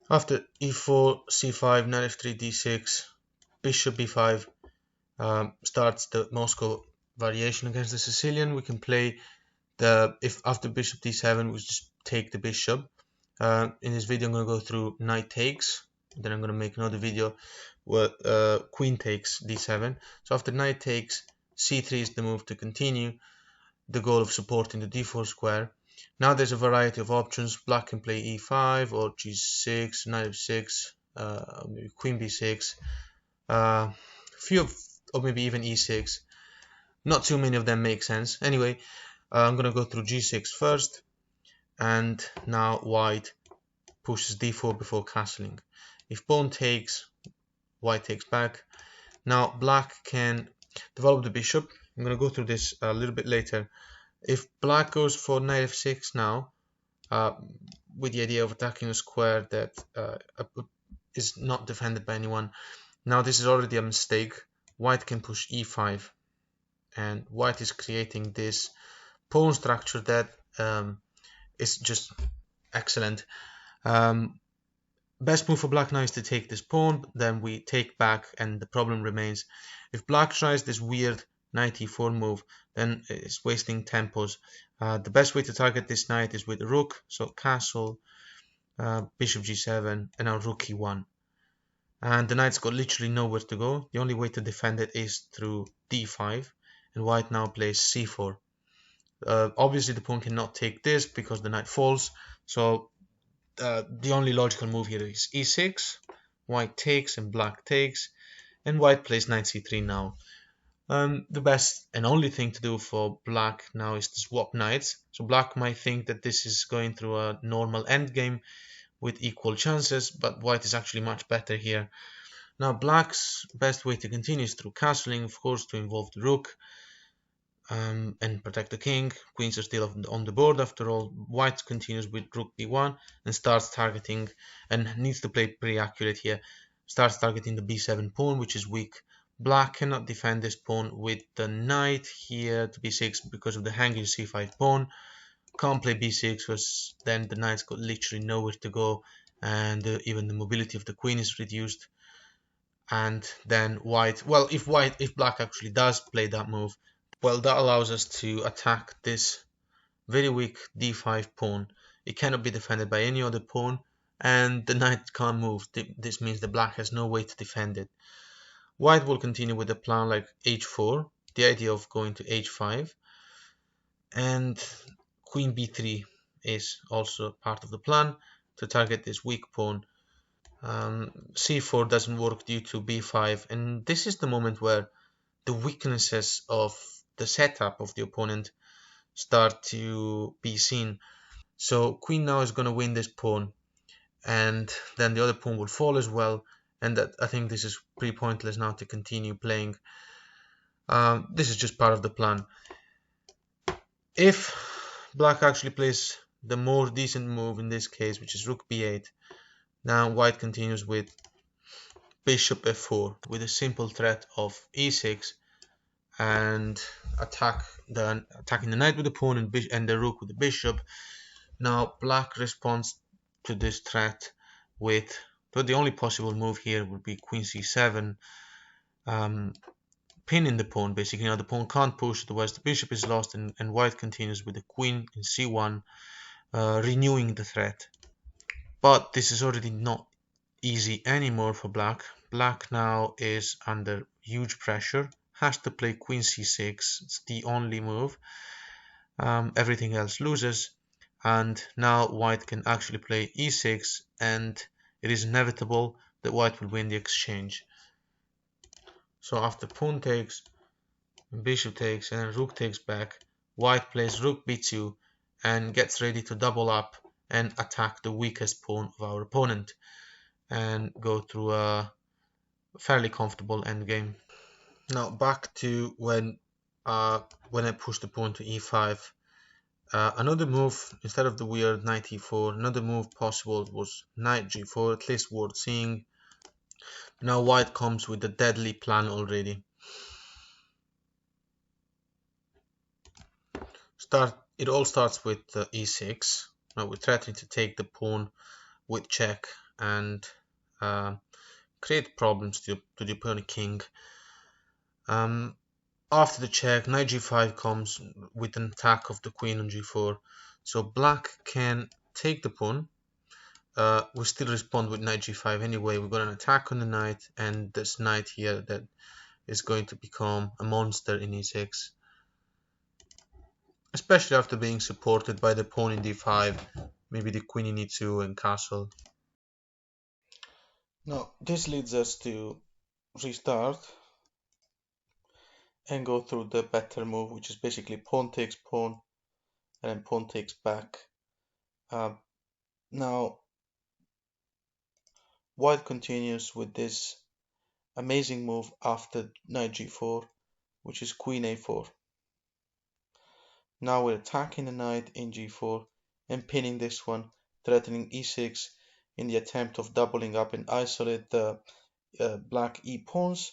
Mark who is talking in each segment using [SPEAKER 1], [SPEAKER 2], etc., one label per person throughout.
[SPEAKER 1] After e4, c5, knight f3, d6, bishop b5 starts the Moscow variation against the Sicilian. We can play if after bishop d7 we just take the bishop. In this video I'm going to go through knight takes, then I'm going to make another video where queen takes d7. So after knight takes, c3 is the move to continue the goal of supporting the d4 square. Now there's a variety of options. Black can play e5 or g6, knight f6, maybe queen b6, few of, or maybe even e6. Not too many of them make sense. Anyway, I'm going to go through g6 first, and now white pushes d4 before castling. If pawn takes, white takes back. Now black can develop the bishop. I'm going to go through this a little bit later. If black goes for knight f6 now, with the idea of attacking a square that is not defended by anyone, now this is already a mistake. White can push e5, and white is creating this pawn structure that is just excellent. Best move for black now is to take this pawn, then we take back, and the problem remains. If black tries this weird knight e4 move, then it's wasting tempos. The best way to target this knight is with the rook, so castle, bishop g7, and now rook e1. And the knight's got literally nowhere to go. The only way to defend it is through d5, and white now plays c4. Obviously the pawn cannot take this because the knight falls, so the only logical move here is e6, white takes and black takes, and white plays knight c3 now. The best and only thing to do for black now is to swap knights. So black might think that this is going through a normal endgame with equal chances, but white is actually much better here. Now black's best way to continue is through castling, of course, to involve the rook and protect the king. Queens are still on the board after all. White continues with rook b1 and starts targeting, and needs to play pretty accurate here, starts targeting the b7 pawn, which is weak. Black cannot defend this pawn with the knight here to b6 because of the hanging c5 pawn. Can't play b6 because then the knight's got literally nowhere to go, and even the mobility of the queen is reduced. And then white, well, if black actually does play that move, well, that allows us to attack this very weak d5 pawn. It cannot be defended by any other pawn, and the knight can't move. This means the black has no way to defend it. White will continue with a plan like h4, the idea of going to h5, and queen b3 is also part of the plan to target this weak pawn. C4 doesn't work due to b5, and this is the moment where the weaknesses of the setup of the opponent start to be seen. So queen now is going to win this pawn, and then the other pawn will fall as well, and I think this is pretty pointless now to continue playing. This is just part of the plan. If black actually plays the more decent move in this case, which is rook b8, now white continues with bishop f4 with a simple threat of e6, and attacking the knight with the pawn and the rook with the bishop. Now black responds to this threat with, but the only possible move here would be queen c7, pinning the pawn basically. Now the pawn can't push, otherwise the bishop is lost, and white continues with the queen in c1, renewing the threat. But this is already not easy anymore for black. Black now is under huge pressure, has to play queen c6, it's the only move. Everything else loses, and now white can actually play e6, and it is inevitable that white will win the exchange. So after pawn takes, bishop takes, and then rook takes back, white plays rook b2 and gets ready to double up and attack the weakest pawn of our opponent and go through a fairly comfortable endgame. Now back to when I pushed the pawn to e5. Another move, instead of the weird knight e4, another move possible was knight g4, at least worth seeing. Now white comes with a deadly plan already. It all starts with e6. Now we're threatening to take the pawn with check, and create problems to the opponent king. After the check, knight g5 comes with an attack of the queen on g4, so black can take the pawn. We still respond with knight g5 anyway. We've got an attack on the knight, and this knight here that is going to become a monster in e6, especially after being supported by the pawn in d5, maybe the queen in e2 and castle.
[SPEAKER 2] Now this leads us to restart and go through the better move, which is basically pawn takes pawn and then pawn takes back. Now white continues with this amazing move after knight g4, which is queen a4. Now we're attacking the knight in g4 and pinning this one, threatening e6 in the attempt of doubling up and isolate the black e pawns.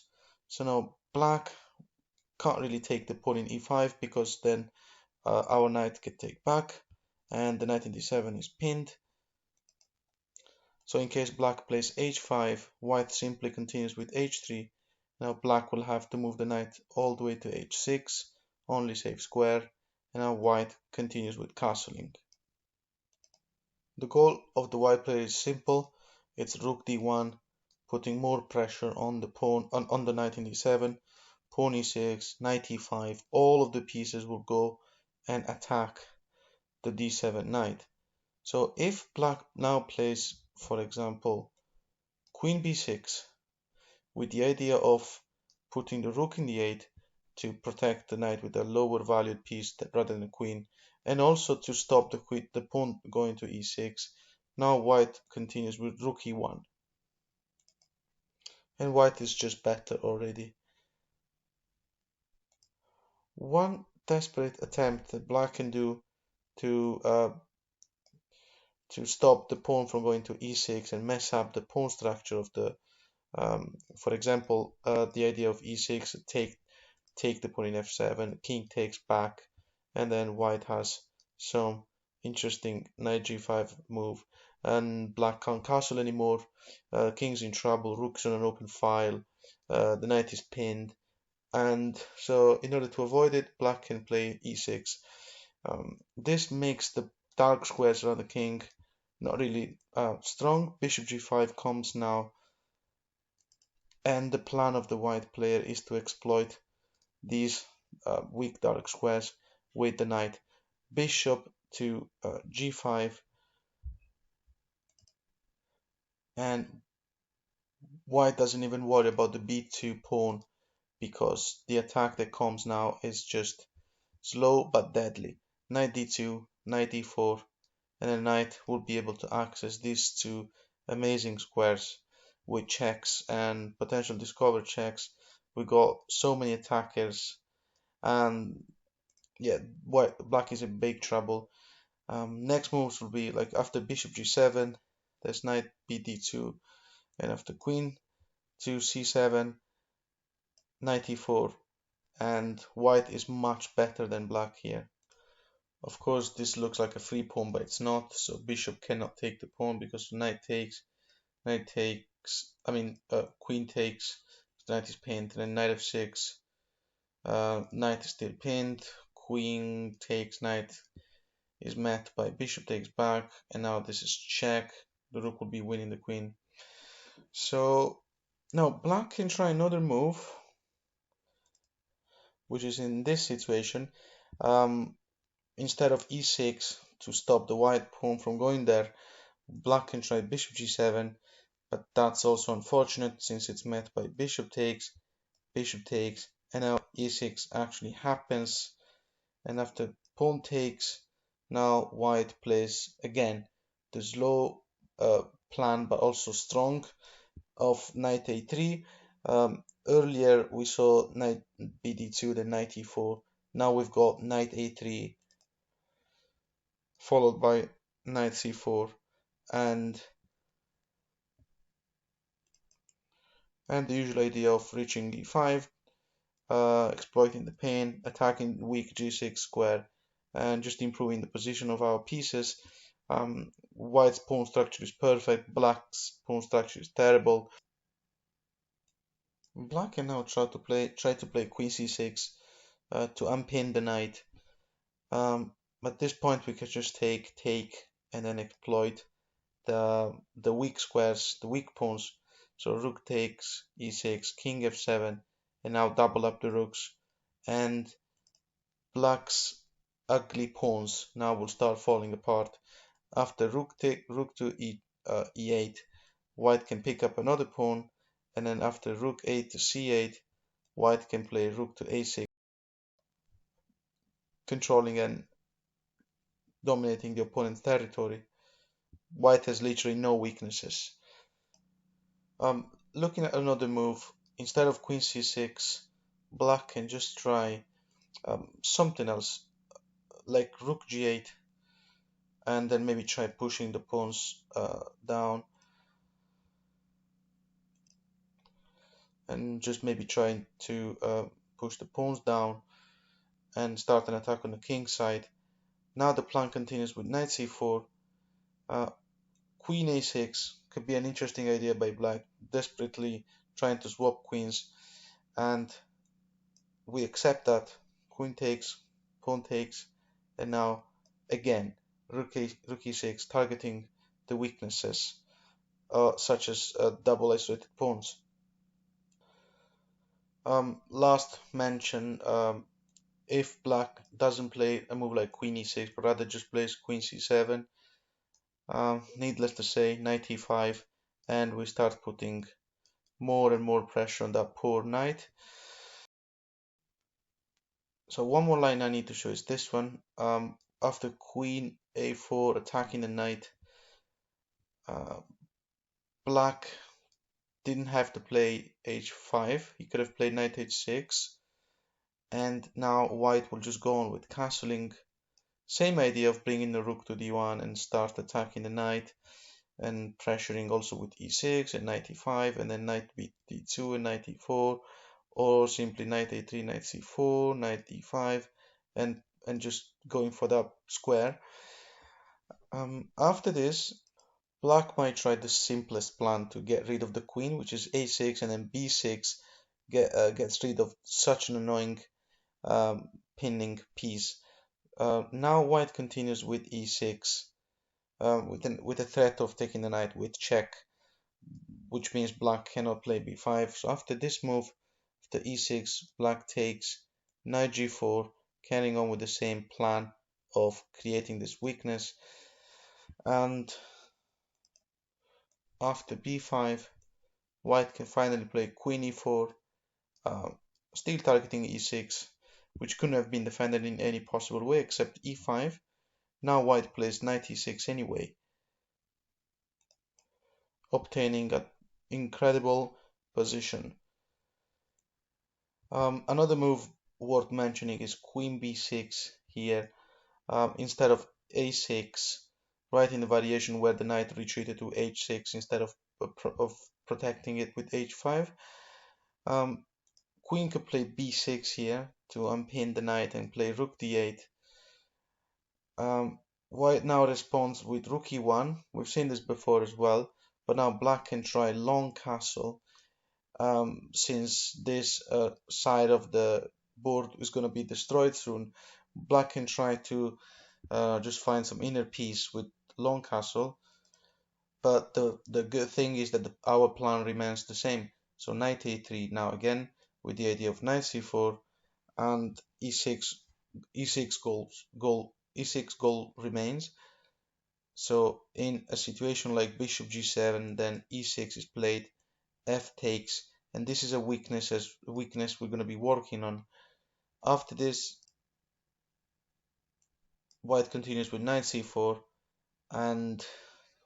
[SPEAKER 2] So now black can't really take the pawn in e5 because then our knight can take back and the knight in d7 is pinned. So in case black plays h5, white simply continues with h3. Now black will have to move the knight all the way to h6, only save square, and now white continues with castling. The goal of the white player is simple. It's rook d1, putting more pressure on the pawn on the knight in d7, pawn e6, knight e5. All of the pieces will go and attack the d7 knight. So if black now plays, for example, queen b6, with the idea of putting the rook in d8 to protect the knight with a lower valued piece rather than the queen, and also to stop the pawn going to e6. Now white continues with rook e1, and white is just better already. One desperate attempt that black can do to stop the pawn from going to e6 and mess up the pawn structure of the for example, the idea of e6, take the pawn in f7, king takes back, and then white has some interesting knight g5 move, and black can't castle anymore, king's in trouble, rook's on an open file, the knight is pinned, and so in order to avoid it, black can play e6. This makes the dark squares around the king not really strong. Bishop g5 comes now, and the plan of the white player is to exploit these weak dark squares with the knight. Bishop to g5, and white doesn't even worry about the b2 pawn because the attack that comes now is just slow but deadly. Knight d2, knight d4, and the knight will be able to access these two amazing squares with checks and potential discover checks. We got so many attackers, and yeah, black is in big trouble. Next moves will be like after bishop g7, there's knight bd2, and after queen to c7, knight e4, and white is much better than black here. Of course, this looks like a free pawn, but it's not. So bishop cannot take the pawn because knight takes, queen takes, knight is pinned, and then knight f6, knight is still pinned, queen takes, knight is met by bishop takes back, and now this is check. The rook will be winning the queen. So now black can try another move, which is in this situation. Instead of e6 to stop the white pawn from going there, black can try bishop g7, but that's also unfortunate since it's met by bishop takes, and now e6 actually happens, and after pawn takes, now white plays again the slow plan but also strong of knight a3. Earlier we saw knight bd2, then knight e4. Now we've got knight a3 followed by knight c4, and the usual idea of reaching e5, exploiting the pain, attacking the weak g6 square, and just improving the position of our pieces. white's pawn structure is perfect, black's pawn structure is terrible. Black can now try to play queen c6 to unpin the knight. At this point we can just take, and then exploit the weak squares, the weak pawns. So rook takes e6, king f7, and now double up the rooks. And black's ugly pawns now will start falling apart. After rook to e8, white can pick up another pawn, and then after rook 8 to c8, white can play rook to a6, controlling and dominating the opponent's territory. White has literally no weaknesses. Looking at another move, instead of queen c6, black can just try something else, like rook g8, and then maybe try pushing the pawns down, and just maybe trying to push the pawns down and start an attack on the king side. Now the plan continues with knight c4. Queen a6 could be an interesting idea by black, desperately trying to swap queens, and we accept that. Queen takes, pawn takes, and now again rook e6, targeting the weaknesses such as double isolated pawns. Last mention, if black doesn't play a move like queen e6 but rather just plays queen c7, needless to say, knight e5, and we start putting more and more pressure on that poor knight. So one more line I need to show is this one. After queen a4 attacking the knight, black didn't have to play h5. He could have played knight h6, and now white will just go on with castling. Same idea of bringing the rook to d1 and start attacking the knight, and pressuring also with e6 and knight e5, and then knight d2 and knight e4, or simply knight a3, knight c4, knight d5, and just going for that square. After this, black might try the simplest plan to get rid of the queen, which is a6 and then b6, gets rid of such an annoying pinning piece. Now white continues with e6, with the threat of taking the knight with check, which means black cannot play b5. So after this move, after e6, black takes knight g4, carrying on with the same plan of creating this weakness. And after b5, white can finally play queen e4, still targeting e6, which couldn't have been defended in any possible way except e5. Now white plays knight e6 anyway, obtaining an incredible position. Another move worth mentioning is queen b6 here. Instead of a6, right in the variation where the knight retreated to h6 instead of protecting it with h5. Queen could play b6 here to unpin the knight and play rook d8. White now responds with rook e1. We've seen this before as well, but now black can try long castle, since this side of the board is going to be destroyed soon. Black can try to just find some inner peace with long castle, but the good thing is that our plan remains the same. So knight a3 now again with the idea of knight c4, and e6 goal remains. So in a situation like bishop g7, then e6 is played, f takes, and this is a weakness we're going to be working on. After this, white continues with knight c4, and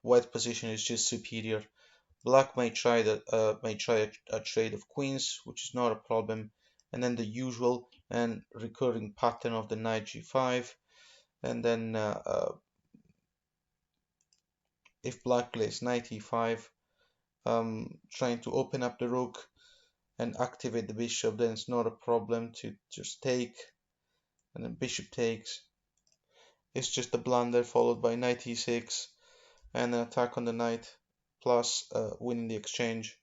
[SPEAKER 2] white position is just superior. Black may try a trade of queens, which is not a problem, and then the usual and recurring pattern of the knight g5, and then if black plays knight e5, trying to open up the rook and activate the bishop, then it's not a problem to just take, and then bishop takes. It's just a blunder followed by knight e6, and an attack on the knight plus winning the exchange.